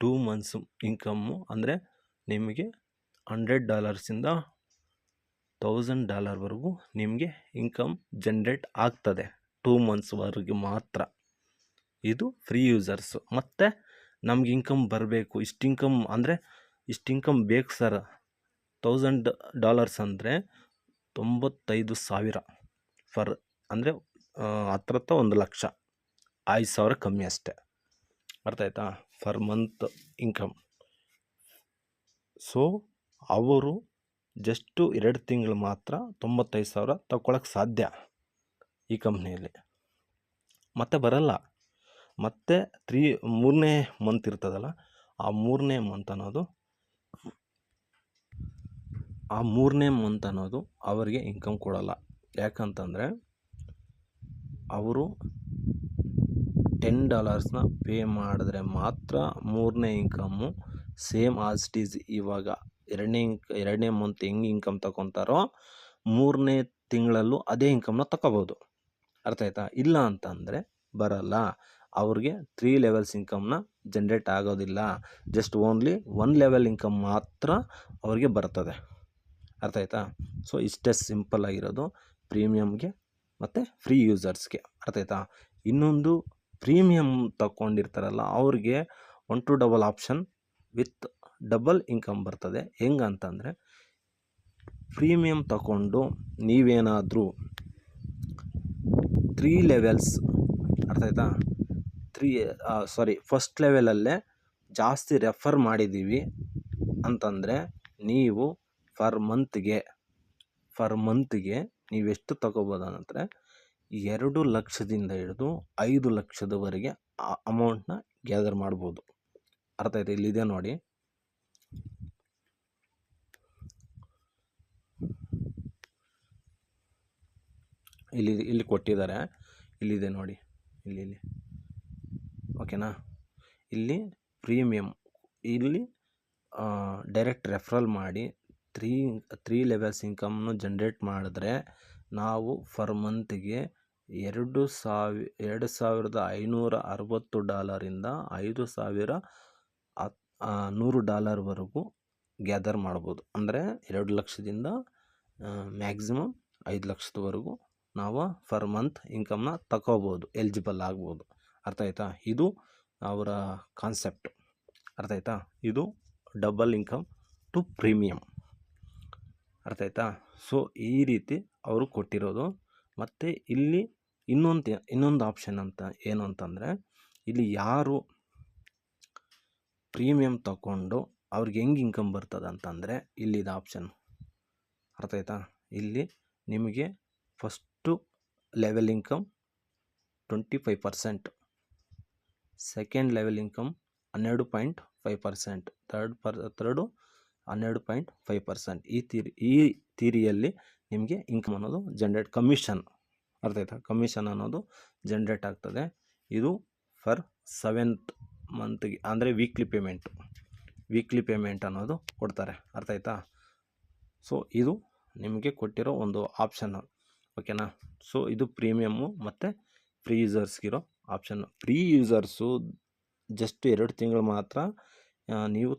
2 ಮಂತ್ಸು ಇನ್ಕಮ್ಮು ಅಂದರೆ ನಿಮಗೆ $100 $1000ವರೆಗೂ ನಿಮಗೆ ಇನ್ಕಮ್ ಜನ್ರೇಟ್ ಆಗ್ತದೆ 2 ಮಂತ್ಸ್ವರೆಗೆ ಮಾತ್ರ. ಇದು ಫ್ರೀ ಯೂಸರ್ಸು. ಮತ್ತು ನಮ್ಗೆ ಇನ್ಕಮ್ ಬರಬೇಕು, ಇಷ್ಟು ಇನ್ಕಮ್ ಬೇಕು ಸರ್. $1000 ಅಂದರೆ 95,000 ಫರ್ ಅಂದರೆ ಹತ್ರ 1,00,000, 5,000 ಕಮ್ಮಿ ಅಷ್ಟೆ. ಅರ್ಥ ಆಯ್ತಾ? Per month income. ಸೊ ಅವರು ಜಸ್ಟು 2 ತಿಂಗಳು ಮಾತ್ರ 95,000 ತಗೊಳಕ್ಕೆ ಸಾಧ್ಯ ಈ ಕಂಪ್ನಿಯಲ್ಲಿ, ಮತ್ತೆ ಬರಲ್ಲ. ಮತ್ತು 3ನೇ ಮಂತ್ ಇರ್ತದಲ್ಲ, ಆ 3ನೇ ಮಂತ್ ಅನ್ನೋದು ಅವರಿಗೆ ಇನ್ಕಮ್ ಕೊಡಲ್ಲ. ಯಾಕಂತಂದರೆ ಅವರು $10 ಪೇ ಮಾಡಿದ್ರೆ ಮಾತ್ರ 3ನೇ income same as it is. ಇವಾಗ 2ನೇ ಮಂತ್ ಹೆಂಗೆ ಇನ್ಕಮ್ ತಗೊತಾರೋ 3ನೇ ತಿಂಗಳಲ್ಲೂ ಅದೇ ಇನ್ಕಮ್ನ ತಗೋಬೋದು. ಅರ್ಥ ಆಯ್ತಾ? ಇಲ್ಲ ಅಂತಂದರೆ ಬರಲ್ಲ. ಅವ್ರಿಗೆ 3 ಲೆವೆಲ್ಸ್ ಇನ್ಕಮ್ನ ಜನ್ರೇಟ್ ಆಗೋದಿಲ್ಲ. ಜಸ್ಟ್ ಓನ್ಲಿ 1 ಲೆವೆಲ್ ಇನ್ಕಮ್ ಮಾತ್ರ ಅವ್ರಿಗೆ ಬರ್ತದೆ. ಅರ್ಥ ಆಯ್ತಾ? ಸೊ ಇಷ್ಟೇ ಸಿಂಪಲ್ ಆಗಿರೋದು ಪ್ರೀಮಿಯಮ್ಗೆ ಮತ್ತು ಫ್ರೀ ಯೂಸರ್ಸ್ಗೆ. ಅರ್ಥ ಆಯ್ತಾ? ಇನ್ನೊಂದು ಪ್ರೀಮಿಯಮ್ ತಗೊಂಡಿರ್ತಾರಲ್ಲ ಅವ್ರಿಗೆ 1 to double option with double income ಬರ್ತದೆ. ಹೆಂಗಂತಂದರೆ, ಪ್ರೀಮಿಯಮ್ ತಗೊಂಡು ನೀವೇನಾದರೂ 3 ಲೆವೆಲ್ಸ್, ಅರ್ಥ ಆಯ್ತಾ, ಫಸ್ಟ್ ಲೆವೆಲಲ್ಲೇ ಜಾಸ್ತಿ ರೆಫರ್ ಮಾಡಿದ್ದೀವಿ ಅಂತಂದರೆ ನೀವು ಫರ್ ಮಂತ್ಗೆ ನೀವೆಷ್ಟು ತಗೋಬೋದು ಅಂದರೆ 2 ಲಕ್ಷದಿಂದ ಹಿಡಿದು 5 ಲಕ್ಷದವರೆಗೆ ಅಮೌಂಟ್ನ ಗ್ಯಾದರ್ ಮಾಡ್ಬೋದು. ಅರ್ಥ ಆಯ್ತಾ? ಇಲ್ಲಿದೆ ನೋಡಿ, ಇಲ್ಲಿ ಕೊಟ್ಟಿದ್ದಾರೆ, ಇಲ್ಲಿದೆ ನೋಡಿ, ಇಲ್ಲಿ ಓಕೆನಾ. ಇಲ್ಲಿ ಪ್ರೀಮಿಯಮ್, ಇಲ್ಲಿ ಡೈರೆಕ್ಟ್ ರೆಫರಲ್ ಮಾಡಿ ತ್ರೀ ಲೆವೆಲ್ಸ್ ಇನ್ಕಮ್ನು ಜನ್ರೇಟ್ ಮಾಡಿದ್ರೆ ನಾವು ಫರ್ ಮಂತ್ಗೆ $2,560 $5,100 ಗ್ಯಾದರ್ ಮಾಡ್ಬೋದು. ಅಂದರೆ 2 ಲಕ್ಷದಿಂದ ಮ್ಯಾಕ್ಸಿಮಮ್ 5 ಲಕ್ಷದವರೆಗೂ ನಾವು ಫರ್ ಮಂತ್ ಇನ್ಕಮ್ನ ತಗೋಬೋದು, ಎಲಿಜಿಬಲ್ ಆಗ್ಬೋದು. ಅರ್ಥ ಆಯ್ತಾ? ಇದು ಅವರ ಕಾನ್ಸೆಪ್ಟ್. ಅರ್ಥ ಆಯ್ತಾ? ಇದು ಡಬಲ್ ಇನ್ಕಮ್ ಟು ಪ್ರೀಮಿಯಮ್. ಅರ್ಥ ಆಯ್ತಾ? ಸೊ ಈ ರೀತಿ ಅವರು ಕೊಟ್ಟಿರೋದು. ಮತ್ತು ಇಲ್ಲಿ ಇನ್ನೊಂದು ಆಪ್ಷನ್ ಅಂತ ಏನು ಅಂತಂದರೆ, ಇಲ್ಲಿ ಯಾರು ಪ್ರೀಮಿಯಮ್ ತಗೊಂಡು ಅವ್ರಿಗೆ ಹೆಂಗೆ ಇನ್ಕಮ್ ಬರ್ತದೆ ಅಂತಂದರೆ ಇಲ್ಲಿದೆ ಆಪ್ಷನ್. ಅರ್ಥ ಆಯ್ತಾ? ಇಲ್ಲಿ ನಿಮಗೆ first level income 25%, second level income 12.5%, third 12.5%. ಈ ಥಿಯರಿಯಲ್ಲಿ ನಿಮಗೆ ಇನ್ಕಮ್ ಅನ್ನೋದು ಕಮಿಷನ್, ಅರ್ಥ ಆಯ್ತಾ? ಕಮಿಷನ್ ಅನ್ನೋದು ಜನ್ರೇಟ್ ಆಗ್ತದೆ. ಇದು ಫರ್ 7th ಮಂತ್ಗೆ, ಅಂದರೆ ವೀಕ್ಲಿ ಪೇಮೆಂಟ್ ಅನ್ನೋದು ಕೊಡ್ತಾರೆ. ಅರ್ಥ ಆಯ್ತಾ? ಸೊ ಇದು ನಿಮಗೆ ಕೊಟ್ಟಿರೋ ಒಂದು ಆಪ್ಷನ್, ಓಕೆನಾ? ಸೊ ಇದು ಪ್ರೀಮಿಯಮ್ಮು ಮತ್ತು ಫ್ರೀ ಯೂಸರ್ಸ್ಗಿರೋ ಆಪ್ಷನ್ನು. ಫ್ರೀ ಯೂಸರ್ಸು ಜಸ್ಟ್ 2 ತಿಂಗಳು ಮಾತ್ರ ನೀವು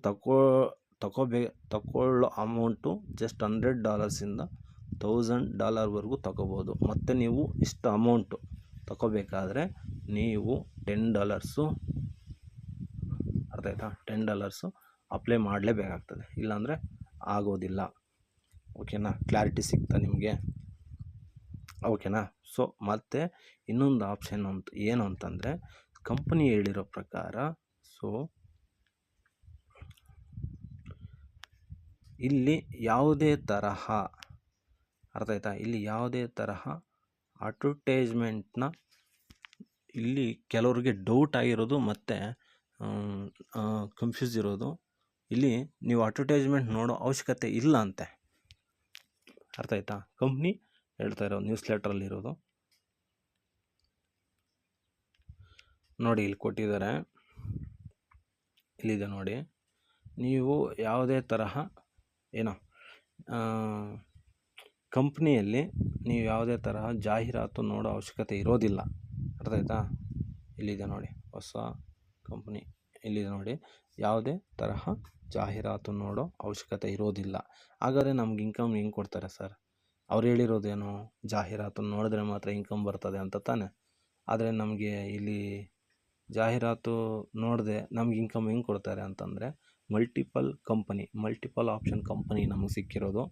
ತಗೊಳ್ಳೋ ಅಮೌಂಟು ಜಸ್ಟ್ $100 $1,000 ತಗೋಬೋದು. ಮತ್ತು ನೀವು ಇಷ್ಟು ಅಮೌಂಟು ತಗೋಬೇಕಾದ್ರೆ ನೀವು $10, ಅರ್ಥ ಆಯ್ತಾ? $10 ಅಪ್ಲೈ ಮಾಡಲೇಬೇಕಾಗ್ತದೆ, ಇಲ್ಲಾಂದರೆ ಆಗೋದಿಲ್ಲ. ಓಕೆನಾ? ಕ್ಲಾರಿಟಿ ಸಿಗ್ತಾ ನಿಮಗೆ? ಓಕೆನಾ? ಸೊ ಮತ್ತು ಇನ್ನೊಂದು ಆಪ್ಷನ್ ಏನು ಅಂತಂದರೆ, ಕಂಪನಿ ಹೇಳಿರೋ ಪ್ರಕಾರ, ಸೊ ಇಲ್ಲಿ ಯಾವುದೇ ತರಹ, ಅರ್ಥ ಆಯ್ತಾ? ಇಲ್ಲಿ ಯಾವುದೇ ತರಹ ಅಡ್ವರ್ಟೈಸ್ಮೆಂಟ್ನ, ಇಲ್ಲಿ ಕೆಲವ್ರಿಗೆ ಡೌಟ್ ಆಗಿರೋದು ಮತ್ತು ಕನ್ಫ್ಯೂಸ್ ಇರೋದು, ಇಲ್ಲಿ ನೀವು ಅಡ್ವರ್ಟೈಸ್ಮೆಂಟ್ ನೋಡೋ ಅವಶ್ಯಕತೆ ಇಲ್ಲ ಅಂತೆ. ಅರ್ಥ ಆಯ್ತಾ? ಕಂಪ್ನಿ ಹೇಳ್ತಾ ಇರೋ ನ್ಯೂಸ್ ಲೆಟ್ರಲ್ಲಿರೋದು ನೋಡಿ, ಇಲ್ಲಿ ಕೊಟ್ಟಿದ್ದಾರೆ, ಇಲ್ಲಿದೆ ನೋಡಿ. ನೀವು ಯಾವುದೇ ತರಹ ಕಂಪ್ನಿಯಲ್ಲಿ ನೀವು ಯಾವುದೇ ತರಹ ಜಾಹೀರಾತು ನೋಡೋ ಅವಶ್ಯಕತೆ ಇರೋದಿಲ್ಲ. ಅರ್ಥ ಆಯ್ತಾ? ಇಲ್ಲಿದೆ ನೋಡಿ, ಹೊಸ ಕಂಪ್ನಿ ಇಲ್ಲಿದೆ ನೋಡಿ. ಯಾವುದೇ ತರಹ ಜಾಹೀರಾತು ನೋಡೋ ಅವಶ್ಯಕತೆ ಇರೋದಿಲ್ಲ. ಹಾಗಾದರೆ ನಮ್ಗೆ ಇನ್ಕಮ್ ಹೆಂಗೆ ಕೊಡ್ತಾರೆ ಸರ್? ಅವ್ರು ಹೇಳಿರೋದೇನು? ಜಾಹೀರಾತು ನೋಡಿದ್ರೆ ಮಾತ್ರ ಇನ್ಕಮ್ ಬರ್ತದೆ ಅಂತ ತಾನೆ. ಆದರೆ ನಮಗೆ ಇಲ್ಲಿ ಜಾಹೀರಾತು ನೋಡದೆ ನಮ್ಗೆ ಇನ್ಕಮ್ ಹೆಂಗೆ ಕೊಡ್ತಾರೆ ಅಂತಂದರೆ, ಮಲ್ಟಿಪಲ್ ಆಪ್ಷನ್ ಕಂಪನಿ ನಮಗೆ ಸಿಕ್ಕಿರೋದು.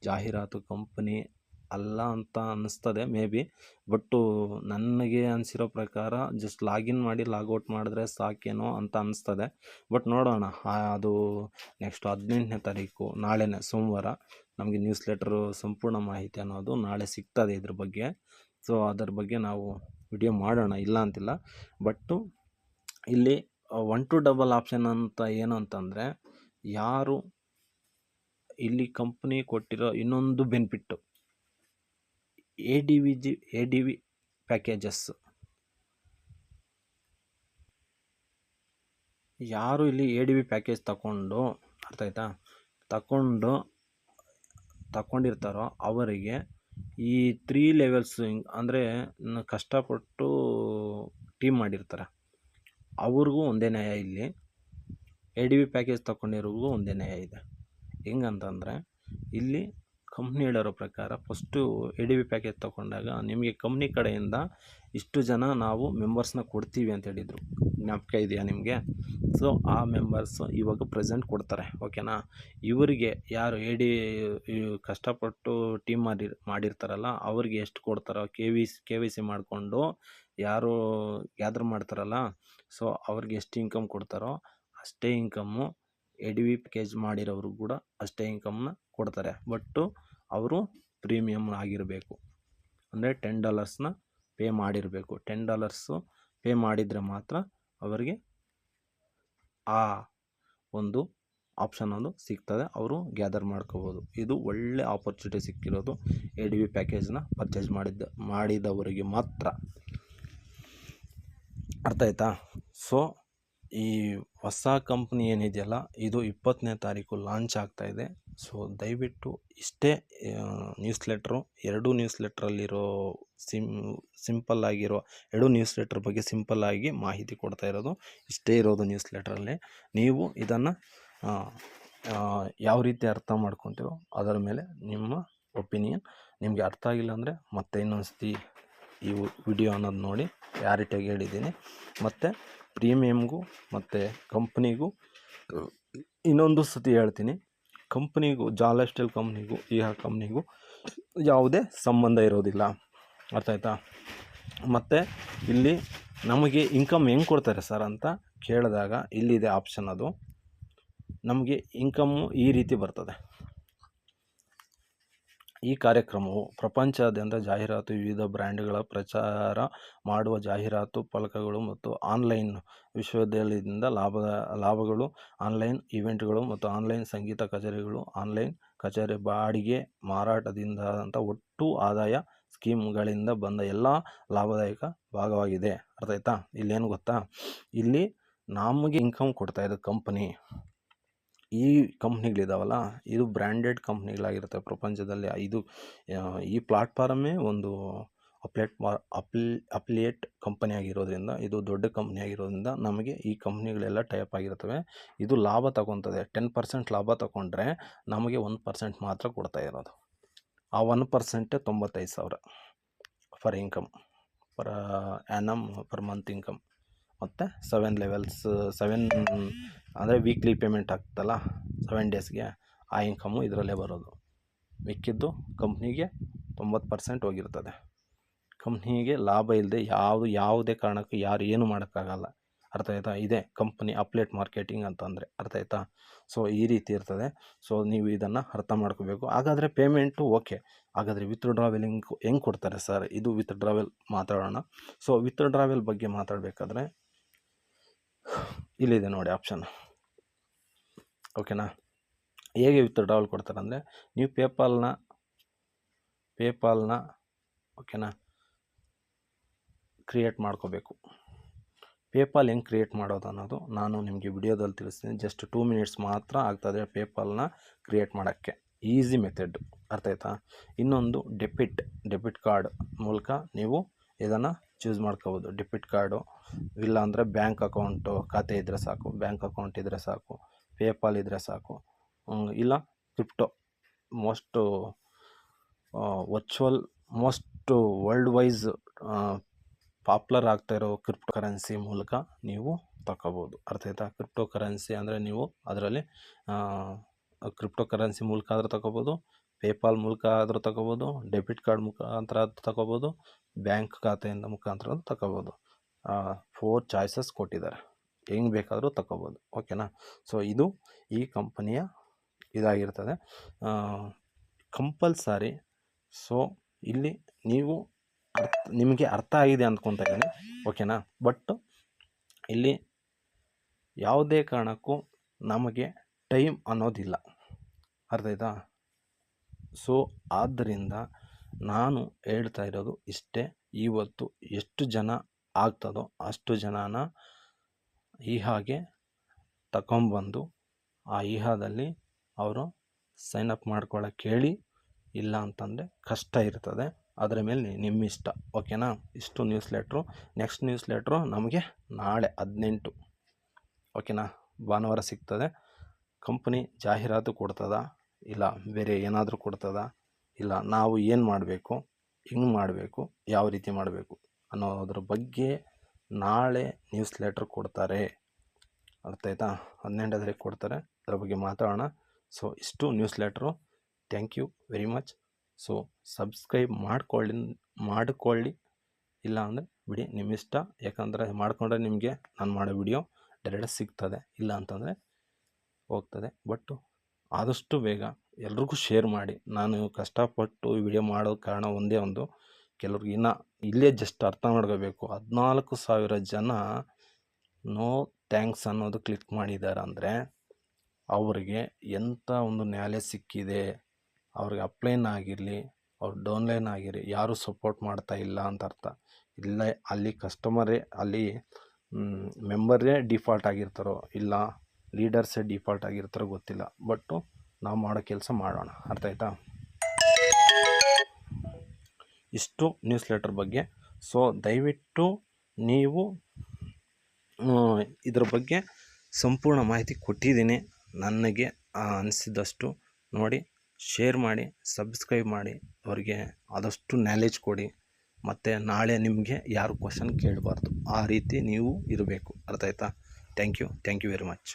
ಜಾಹೀರಾತು ಕಂಪನಿ ಅಲ್ಲ ಅಂತ ಅನ್ನಿಸ್ತದೆ ಮೇ ಬಿ, ಬಟ್ಟು ನನಗೆ ಅನಿಸಿರೋ ಪ್ರಕಾರ ಜಸ್ಟ್ ಲಾಗಿನ್ ಮಾಡಿ ಲಾಗೌಟ್ ಮಾಡಿದ್ರೆ ಸಾಕೇನೋ ಅಂತ ಅನ್ನಿಸ್ತದೆ. ಬಟ್ ನೋಡೋಣ, ಅದು ನೆಕ್ಸ್ಟ್ 18ನೇ ತಾರೀಕು, ನಾಳೆನೇ ಸೋಮವಾರ ನಮಗೆ ನ್ಯೂಸ್ ಲೆಟ್ರು ಸಂಪೂರ್ಣ ಮಾಹಿತಿ ಅನ್ನೋದು ನಾಳೆ ಸಿಗ್ತದೆ ಇದ್ರ ಬಗ್ಗೆ. ಸೊ ಅದರ ಬಗ್ಗೆ ನಾವು ವಿಡಿಯೋ ಮಾಡೋಣ, ಇಲ್ಲ ಅಂತಿಲ್ಲ. ಬಟ್ಟು ಇಲ್ಲಿ 1 to ಡಬಲ್ ಆಪ್ಷನ್ ಅಂತ ಏನು ಅಂತಂದರೆ, ಯಾರು ಇಲ್ಲಿ ಕಂಪ್ನಿ ಕೊಟ್ಟಿರೋ ಇನ್ನೊಂದು ಬೆನಿಫಿಟ್ಟು ADV ಪ್ಯಾಕೇಜಸ್. ಯಾರು ಇಲ್ಲಿ ADV ಪ್ಯಾಕೇಜ್ ತಗೊಂಡು, ಅರ್ಥ ಆಯ್ತಾ, ತಗೊಂಡಿರ್ತಾರೋ ಅವರಿಗೆ ಈ 3 ಲೆವೆಲ್ಸ್, ಅಂದರೆ ಕಷ್ಟಪಟ್ಟು ಟೀಮ್ ಮಾಡಿರ್ತಾರೆ ಅವ್ರಿಗೂ ಒಂದೇ ನ್ಯಾಯ. ಇಲ್ಲಿ ADV ಪ್ಯಾಕೇಜ್ ತಗೊಂಡಿರೋರಿಗೂ ಒಂದೇ ನ್ಯಾಯ ಇದೆ. ಹೆಂಗಂತಂದರೆ, ಇಲ್ಲಿ ಕಂಪ್ನಿ ಹೇಳೋರೋ ಪ್ರಕಾರ ಫಸ್ಟು ADV ಪ್ಯಾಕೇಜ್ ತೊಗೊಂಡಾಗ ನಿಮಗೆ ಕಂಪ್ನಿ ಕಡೆಯಿಂದ ಇಷ್ಟು ಜನ ನಾವು ಮೆಂಬರ್ಸ್ನ ಕೊಡ್ತೀವಿ ಅಂತ ಹೇಳಿದರು. ಜ್ಞಾಪಕ ಇದೆಯಾ ನಿಮಗೆ? ಸೊ ಆ ಮೆಂಬರ್ಸ್ ಇವಾಗ ಪ್ರೆಸೆಂಟ್ ಕೊಡ್ತಾರೆ, ಓಕೆನಾ? ಇವರಿಗೆ ಯಾರು ಕಷ್ಟಪಟ್ಟು ಟೀಮ್ ಮಾಡಿರ್ತಾರಲ್ಲ ಅವ್ರಿಗೆ ಎಷ್ಟು ಕೊಡ್ತಾರೋ, KYC ಮಾಡಿಕೊಂಡು ಯಾರು ಗ್ಯಾದರ್ ಮಾಡ್ತಾರಲ್ಲ, ಸೊ ಅವ್ರಿಗೆ ಎಷ್ಟು ಇನ್ಕಮ್ ಕೊಡ್ತಾರೋ ಅಷ್ಟೇ ಇನ್ಕಮ್ಮು ADV ಪ್ಯಾಕೇಜ್ ಮಾಡಿರೋರು ಕೂಡ ಅಷ್ಟೇ ಇನ್ಕಮ್ನ ಕೊಡ್ತಾರೆ. ಬಟ್ಟು ಅವರು ಪ್ರೀಮಿಯಮ್ ಆಗಿರಬೇಕು, ಅಂದರೆ $10 ಪೇ ಮಾಡಿರಬೇಕು. $10 ಪೇ ಮಾಡಿದರೆ ಮಾತ್ರ ಅವರಿಗೆ ಆ ಒಂದು ಆಪ್ಷನ್ ಒಂದು ಸಿಗ್ತದೆ, ಅವರು ಗ್ಯಾದರ್ ಮಾಡ್ಕೋಬೋದು. ಇದು ಒಳ್ಳೆ ಆಪರ್ಚುನಿಟಿ ಸಿಕ್ಕಿರೋದು ADV ಪ್ಯಾಕೇಜ್ನ ಪರ್ಚೇಸ್ ಮಾಡಿದವರಿಗೆ ಮಾತ್ರ. ಅರ್ಥ ಆಯ್ತಾ? ಸೊ ಈ ಹೊಸ ಕಂಪ್ನಿ ಏನಿದೆಯಲ್ಲ ಇದು 20ನೇ ತಾರೀಕು ಲಾಂಚ್ ಆಗ್ತಾಯಿದೆ. ಸೊ ದಯವಿಟ್ಟು ಇಷ್ಟೇ ನ್ಯೂಸ್ ಲೆಟ್ರು, 2 ನ್ಯೂಸ್ ಲೆಟ್ರಲ್ಲಿರೋ ಸಿಂಪಲ್ ಆಗಿರೋ 2 ನ್ಯೂಸ್ ಲೆಟ್ರ್ ಬಗ್ಗೆ ಸಿಂಪಲ್ಲಾಗಿ ಮಾಹಿತಿ ಕೊಡ್ತಾ ಇರೋದು ಇಷ್ಟೇ ಇರೋದು ನ್ಯೂಸ್ ಲೆಟ್ರಲ್ಲಿ. ನೀವು ಇದನ್ನು ಯಾವ ರೀತಿ ಅರ್ಥ ಮಾಡ್ಕೊತೀರೋ ಅದರ ಮೇಲೆ ನಿಮ್ಮ ಒಪಿನಿಯನ್. ನಿಮಗೆ ಅರ್ಥ ಆಗಿಲ್ಲ ಅಂದರೆ ಮತ್ತೆ ಇನ್ನೊಂದು ಸತಿ ಈ ವಿಡಿಯೋ ಅನ್ನೋದು ನೋಡಿ ಕ್ಲಾರಿಟಿಯಾಗಿ ಹೇಳಿದ್ದೀನಿ. ಮತ್ತು ಪ್ರೀಮಿಯಮ್ಗೂ ಮತ್ತು ಕಂಪ್ನಿಗೂ ಇನ್ನೊಂದು ಸತಿ ಹೇಳ್ತೀನಿ, ಕಂಪ್ನಿಗೂ ಜಾಲ ಸ್ಟೀಲ್ ಕಂಪ್ನಿಗೂ ಈ ಕಂಪ್ನಿಗೂ ಯಾವುದೇ ಸಂಬಂಧ ಇರೋದಿಲ್ಲ. ಅರ್ಥ ಆಯ್ತಾ? ಮತ್ತು ಇಲ್ಲಿ ನಮಗೆ ಇನ್ಕಮ್ ಹೆಂಗೆ ಕೊಡ್ತಾರೆ ಸರ್ ಅಂತ ಕೇಳಿದಾಗ ಇಲ್ಲಿದೆ ಆಪ್ಷನ್. ಅದು ನಮಗೆ ಇನ್ಕಮ್ಮು ಈ ರೀತಿ ಬರ್ತದೆ. ಈ ಕಾರ್ಯಕ್ರಮವು ಪ್ರಪಂಚಾದ್ಯಂತ ಜಾಹೀರಾತು, ವಿವಿಧ ಬ್ರ್ಯಾಂಡ್ಗಳ ಪ್ರಚಾರ ಮಾಡುವ ಜಾಹೀರಾತು ಫಲಕಗಳು ಮತ್ತು ಆನ್ಲೈನ್ ವಿಶ್ವವಿದ್ಯಾಲಯದಿಂದ ಲಾಭಗಳು, ಆನ್ಲೈನ್ ಇವೆಂಟ್ಗಳು ಮತ್ತು ಆನ್ಲೈನ್ ಸಂಗೀತ ಕಚೇರಿಗಳು, ಆನ್ಲೈನ್ ಕಚೇರಿ ಬಾಡಿಗೆ ಮಾರಾಟದಿಂದ ಒಟ್ಟು ಆದಾಯ ಸ್ಕೀಮ್ಗಳಿಂದ ಬಂದ ಎಲ್ಲ ಲಾಭದಾಯಕ ಭಾಗವಾಗಿದೆ. ಅರ್ಥ ಆಯ್ತಾ? ಇಲ್ಲೇನು ಗೊತ್ತಾ, ಇಲ್ಲಿ ನಮಗೆ ಇನ್ಕಮ್ ಕೊಡ್ತಾಯಿದ್ದು ಕಂಪ್ನಿ. ಈ ಕಂಪ್ನಿಗಳಿದಾವಲ್ಲ ಇದು ಬ್ರ್ಯಾಂಡೆಡ್ ಕಂಪ್ನಿಗಳಾಗಿರುತ್ತೆ ಪ್ರಪಂಚದಲ್ಲಿ. ಈ ಪ್ಲಾಟ್ಫಾರ್ಮೇ ಒಂದು ಅಪ್ಲಿಯೇಟ್ ಕಂಪನಿ ಆಗಿರೋದ್ರಿಂದ, ಇದು ದೊಡ್ಡ ಕಂಪ್ನಿ ಆಗಿರೋದ್ರಿಂದ ನಮಗೆ ಈ ಕಂಪ್ನಿಗಳೆಲ್ಲ ಟೈಪ್ ಆಗಿರ್ತವೆ. ಇದು ಲಾಭ ತಗೊತದೆ. 10% ಲಾಭ ತಗೊಂಡ್ರೆ ನಮಗೆ 1% ಮಾತ್ರ ಕೊಡ್ತಾ ಇರೋದು. ಆ 1% 95,000 per income, per annum, per month income. ಮತ್ತು 7 ಲೆವೆಲ್ಸ್, 7 ಅಂದರೆ ವೀಕ್ಲಿ ಪೇಮೆಂಟ್ ಆಗ್ತಲ್ಲ 7 ಡೇಸ್ಗೆ, ಆ ಇನ್ಕಮ್ಮು ಇದರಲ್ಲೇ ಬರೋದು. ಮಿಕ್ಕಿದ್ದು ಕಂಪ್ನಿಗೆ 90% ಹೋಗಿರ್ತದೆ. ಕಂಪ್ನಿಗೆ ಲಾಭ ಇಲ್ಲದೆ ಯಾವುದೇ ಕಾರಣಕ್ಕೂ ಯಾರು ಏನು ಮಾಡೋಕ್ಕಾಗಲ್ಲ. ಅರ್ಥ ಆಯ್ತಾ? ಇದೇ ಕಂಪ್ನಿ ಅಪ್ಲೇಟ್ ಮಾರ್ಕೆಟಿಂಗ್ ಅಂತಂದರೆ. ಅರ್ಥ ಆಯ್ತಾ? ಸೊ ಈ ರೀತಿ ಇರ್ತದೆ. ಸೊ ನೀವು ಇದನ್ನು ಅರ್ಥ ಮಾಡ್ಕೋಬೇಕು. ಹಾಗಾದರೆ ಪೇಮೆಂಟು ಓಕೆ, ಹಾಗಾದರೆ ವಿತ್ ಡ್ರಾವೆಲ್ ಹೆಂಗೆ ಕೊಡ್ತಾರೆ ಸರ್? ಇದು ವಿತ್ ಡ್ರಾವೆಲ್ ಮಾತಾಡೋಣ. ಸೊ ವಿತ್ ಡ್ರಾವೆಲ್ ಬಗ್ಗೆ ಮಾತಾಡಬೇಕಾದ್ರೆ ಇಲ್ಲಿದೆ ನೋಡಿ ಆಪ್ಷನ್. ಓಕೆನಾ? ಹೇಗೆ ವಿತ್ ಡ್ರಾವಲ್ ಕೊಡ್ತಾರೆ ಅಂದರೆ, ನೀವು ಪೇಪಾಲ್ನ ಓಕೆನಾ ಕ್ರಿಯೇಟ್ ಮಾಡ್ಕೋಬೇಕು. ಪೇಪಾಲ್ ಹೆಂಗೆ ಕ್ರಿಯೇಟ್ ಮಾಡೋದು ಅನ್ನೋದು ನಾನು ನಿಮಗೆ ವಿಡಿಯೋದಲ್ಲಿ ತಿಳಿಸ್ತೀನಿ. ಜಸ್ಟ್ 2 ಮಿನಿಟ್ಸ್ ಮಾತ್ರ ಆಗ್ತದೆ ಪೇಪಾಲ್ನ ಕ್ರಿಯೇಟ್ ಮಾಡೋಕ್ಕೆ. Easy method. ಅರ್ಥ ಆಯ್ತಾ? ಇನ್ನೊಂದು ಡೆಬಿಟ್ ಕಾರ್ಡ್ ಮೂಲಕ ನೀವು ಇದನ್ನು ಚೂಸ್ ಮಾಡ್ಕೋಬೋದು. ಡೆಬಿಟ್ ಕಾರ್ಡು ಇಲ್ಲಾಂದರೆ ಬ್ಯಾಂಕ್ ಅಕೌಂಟು ಖಾತೆ ಇದ್ದರೆ ಸಾಕು, ಬ್ಯಾಂಕ್ ಅಕೌಂಟ್ ಇದ್ದರೆ ಸಾಕು, ಪೇಪಾಲ್ ಇದ್ದರೆ ಸಾಕು. ಇಲ್ಲ crypto, most worldwide popular ಆಗ್ತಾಯಿರೋ ಕ್ರಿಪ್ಟೋ ಕರೆನ್ಸಿ ಮೂಲಕ ನೀವು ತಗೋಬೋದು. ಅರ್ಥ ಆಯ್ತಾ? ಕ್ರಿಪ್ಟೋ ಕರೆನ್ಸಿ ಅಂದರೆ ನೀವು ಅದರಲ್ಲಿ ಕ್ರಿಪ್ಟೋ ಕರೆನ್ಸಿ ಮೂಲಕ ಆದರೂ ತಗೋಬೋದು, ಪೇಪಾಲ್ ಮೂಲಕ ಆದರೂ ತಗೋಬೋದು, ಡೆಬಿಟ್ ಕಾರ್ಡ್ ಮುಖಾಂತರ ತಗೋಬೋದು, ಬ್ಯಾಂಕ್ ಖಾತೆಯಿಂದ ಮುಖಾಂತರ ತಗೋಬೋದು. 4 ಚಾಯ್ಸಸ್ ಕೊಟ್ಟಿದ್ದಾರೆ, ಹೆಂಗೆ ಬೇಕಾದರೂ ತಗೋಬೋದು. ಓಕೆನಾ? ಸೊ ಇದು ಈ ಕಂಪನಿಯ ಇದಾಗಿರ್ತದೆ, ಕಂಪಲ್ಸರಿ. ಸೊ ಇಲ್ಲಿ ನೀವು ನಿಮಗೆ ಅರ್ಥ ಆಗಿದೆ ಅಂದ್ಕೊತಾ ಇದ್ದೀನಿ. ಓಕೆನಾ? ಬಟ್ ಇಲ್ಲಿ ಯಾವುದೇ ಕಾರಣಕ್ಕೂ ನಮಗೆ ಟೈಮ್ ಅನ್ನೋದಿಲ್ಲ. ಅರ್ಥ ಆಯ್ತಾ? ಸೊ ಆದ್ದರಿಂದ ನಾನು ಹೇಳ್ತಾ ಇರೋದು ಇಷ್ಟೇ. ಇವತ್ತು ಎಷ್ಟು ಜನ ಆಗ್ತದೋ ಅಷ್ಟು ಜನನ ಹಾಗೆ ತಗೊಂಬಂದು ಆ ಇಹಾದಲ್ಲಿ ಅವರು ಸೈನಪ್ ಮಾಡ್ಕೊಳ್ಳೋಕ್ಕೆ ಹೇಳಿ. ಇಲ್ಲ ಅಂತಂದರೆ ಕಷ್ಟ ಇರ್ತದೆ. ಅದರ ಮೇಲೆ ನಿಮ್ಮ ಇಷ್ಟ. ಓಕೆನಾ? ಇಷ್ಟು news letter. Next news letter ನಮಗೆ ನಾಳೆ 18 ಓಕೆನಾ ಭಾನುವಾರ ಸಿಗ್ತದೆ. ಕಂಪ್ನಿ ಜಾಹೀರಾತು ಕೊಡ್ತದ, ಇಲ್ಲ ಬೇರೆ ಏನಾದರೂ ಕೊಡ್ತದ, ಇಲ್ಲ ನಾವು ಏನು ಮಾಡಬೇಕು, ಹೆಂಗೆ ಮಾಡಬೇಕು, ಯಾವ ರೀತಿ ಮಾಡಬೇಕು ಅನ್ನೋದ್ರ ಬಗ್ಗೆ ನಾಳೆ ನ್ಯೂಸ್ ಲೆಟ್ರ್ ಕೊಡ್ತಾರೆ. ಅರ್ಥ ಆಯ್ತಾ? 18 ತಾರೀಕು ಕೊಡ್ತಾರೆ. ಅದರ ಬಗ್ಗೆ ಮಾತಾಡೋಣ. ಸೊ ಇಷ್ಟು newsletter. Thank you very much. So subscribe ಮಾಡಿಕೊಳ್ಳಿ, ಇಲ್ಲ ಅಂದರೆ ಬಿಡಿ, ನಿಮ್ಮ ಇಷ್ಟ. ಯಾಕಂದರೆ ಮಾಡಿಕೊಂಡ್ರೆ ನಿಮಗೆ ನಾನು ಮಾಡೋ ವಿಡಿಯೋ ಡೈರೆಕ್ಟ್ ಸಿಗ್ತದೆ, ಇಲ್ಲ ಅಂತಂದರೆ ಹೋಗ್ತದೆ. ಬಟ್ ಆದಷ್ಟು ಬೇಗ ಎಲ್ರಿಗೂ ಶೇರ್ ಮಾಡಿ. ನಾನು ಕಷ್ಟಪಟ್ಟು ವಿಡಿಯೋ ಮಾಡೋ ಕಾರಣ ಒಂದೇ ಒಂದು, ಕೆಲವ್ರಿಗೆ ಇನ್ನೂ ಇಲ್ಲೇ ಜಸ್ಟ್ ಅರ್ಥ ಮಾಡ್ಕೋಬೇಕು. 14,000 ಜನ ನೋ ಥ್ಯಾಂಕ್ಸ್ ಅನ್ನೋದು ಕ್ಲಿಕ್ ಮಾಡಿದ್ದಾರೆ ಅಂದರೆ ಅವ್ರಿಗೆ ಎಂಥ ಒಂದು ನಾಲೆಜ್ ಸಿಕ್ಕಿದೆ. ಅವ್ರಿಗೆ ಅಪ್ಲೈನ್ ಆಗಿರಲಿ, ಅವ್ರು ಡೌನ್ಲೈನ್ ಆಗಿರಲಿ, ಯಾರೂ ಸಪೋರ್ಟ್ ಮಾಡ್ತಾ ಇಲ್ಲ ಅಂತ ಅರ್ಥ. ಇಲ್ಲ, ಅಲ್ಲಿ ಕಸ್ಟಮರೇ ಅಲ್ಲಿ ಮೆಂಬರೇ ಡಿಫಾಲ್ಟ್ ಆಗಿರ್ತಾರೋ ಇಲ್ಲ ಲೀಡರ್ಸೇ ಡಿಫಾಲ್ಟ್ ಆಗಿರ್ತಾರೋ ಗೊತ್ತಿಲ್ಲ, ಬಟ್ಟು ನಾವು ಮಾಡೋ ಕೆಲಸ ಮಾಡೋಣ. ಅರ್ಥ ಆಯ್ತಾ? ಇಷ್ಟು ನ್ಯೂಸ್ ಲೆಟರ್ ಬಗ್ಗೆ. ಸೊ ದಯವಿಟ್ಟು ನೀವು ಇದ್ರ ಬಗ್ಗೆ ಸಂಪೂರ್ಣ ಮಾಹಿತಿ ಕೊಟ್ಟಿದ್ದೀನಿ. ನನಗೆ ಅನಿಸಿದಷ್ಟು ನೋಡಿ, ಶೇರ್ ಮಾಡಿ, ಸಬ್ಸ್ಕ್ರೈಬ್ ಮಾಡಿ, ಅವರಿಗೆ ಆದಷ್ಟು ನಾಲೆಜ್ ಕೊಡಿ. ಮತ್ತು ನಾಳೆ ನಿಮಗೆ ಯಾರು ಕ್ವಶನ್ ಕೇಳಬಾರ್ದು, ಆ ರೀತಿ ನೀವು ಇರಬೇಕು. ಅರ್ಥ ಆಯ್ತಾ? Thank you very much.